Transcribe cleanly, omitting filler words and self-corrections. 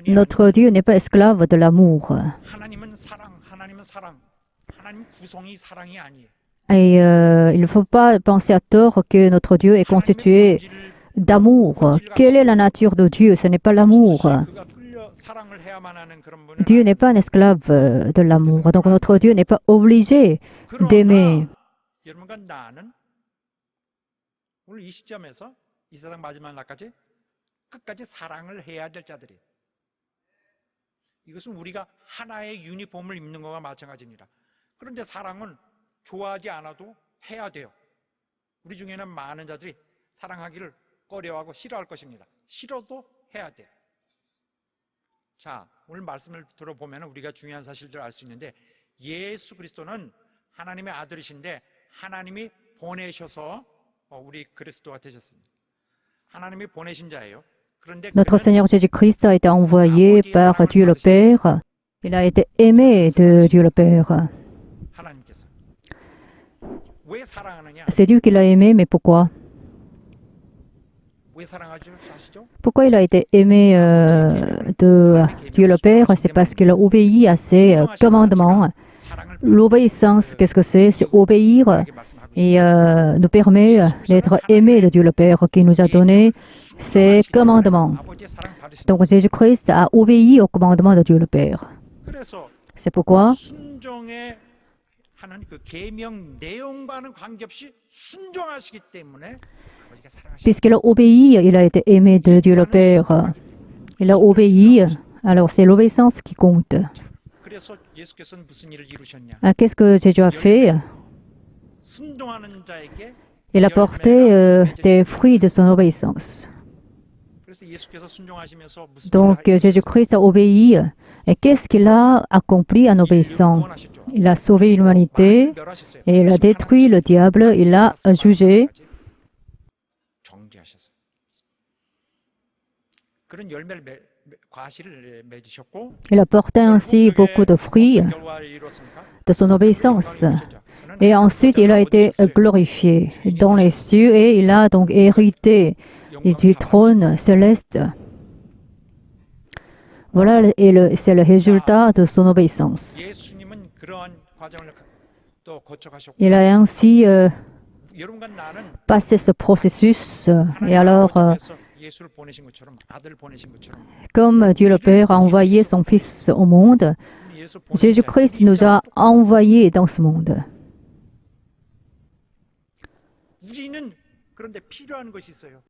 Notre Dieu n'est pas esclave de l'amour. Et il ne faut pas penser à tort que notre Dieu est constitué d'amour. Quelle est la nature de Dieu? Ce n'est pas l'amour. Dieu n'est pas un esclave de l'amour. Donc notre Dieu n'est pas obligé d'aimer. 이것은 우리가 하나의 유니폼을 입는 것과 마찬가지입니다. 그런데 사랑은 좋아하지 않아도 해야 돼요. 우리 중에는 많은 자들이 사랑하기를 꺼려하고 싫어할 것입니다. 싫어도 해야 돼. 자, 오늘 말씀을 들어보면 우리가 중요한 사실들을 알 수 있는데 예수 그리스도는 하나님의 아들이신데 하나님이 보내셔서 우리 그리스도가 되셨습니다. 하나님이 보내신 자예요. Notre Seigneur Jésus-Christ a été envoyé par Dieu le Père. Il a été aimé de Dieu le Père. C'est Dieu qui l'a aimé, mais pourquoi? Pourquoi il a été aimé de Dieu le Père? C'est parce qu'il a obéi à ses commandements. L'obéissance, qu'est-ce que c'est? C'est obéir et nous permet d'être aimés de Dieu le Père qui nous a donné ses commandements. Donc Jésus-Christ a obéi aux commandements de Dieu le Père. C'est pourquoi puisqu'il a obéi, il a été aimé de Dieu le Père. Il a obéi, alors c'est l'obéissance qui compte. Qu'est-ce que Jésus a fait? Il a porté des fruits de son obéissance. Donc Jésus-Christ a obéi. Et qu'est-ce qu'il a accompli en obéissant? Il a sauvé l'humanité et il a détruit le diable, il a jugé. Il a porté ainsi beaucoup de fruits de son obéissance. Et ensuite, il a été glorifié dans les cieux et il a donc hérité du trône céleste. Voilà, et c'est le résultat de son obéissance. Il a ainsi passé ce processus. Et alors, comme Dieu le Père a envoyé son Fils au monde, Jésus-Christ nous a envoyés dans ce monde.